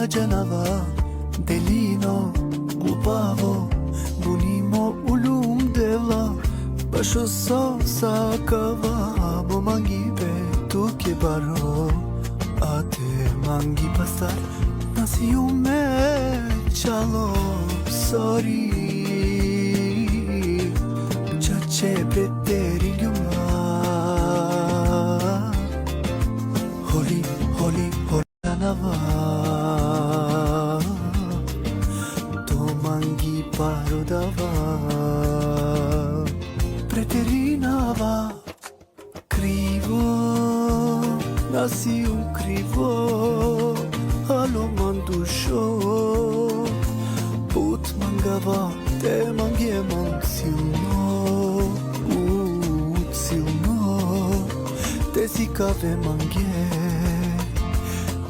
Janava, Delino, Glupavo, Bunimo, Ulum Deva, Basho Sosa Kava, Bomangibe, Tuke Baro, Ate Mangi Pasar, Nasiume, Chalo, Sorry, Chache Preteri Gyuma, Holy, Holy, Holy Janava. Mangi parodava, preterinava, crivo, nasci crivo, alo mandusho, put mangava, te mangie mansilno, te si cave mangie,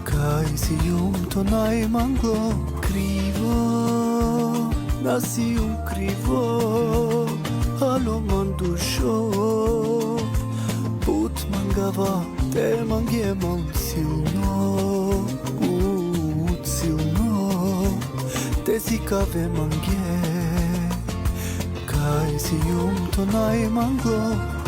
kai si tonai manglo, crivo. Nasci crivo, alo mandusho, put mangava, te mangie mansilno, te si cave mangie, kai si tonai manglo.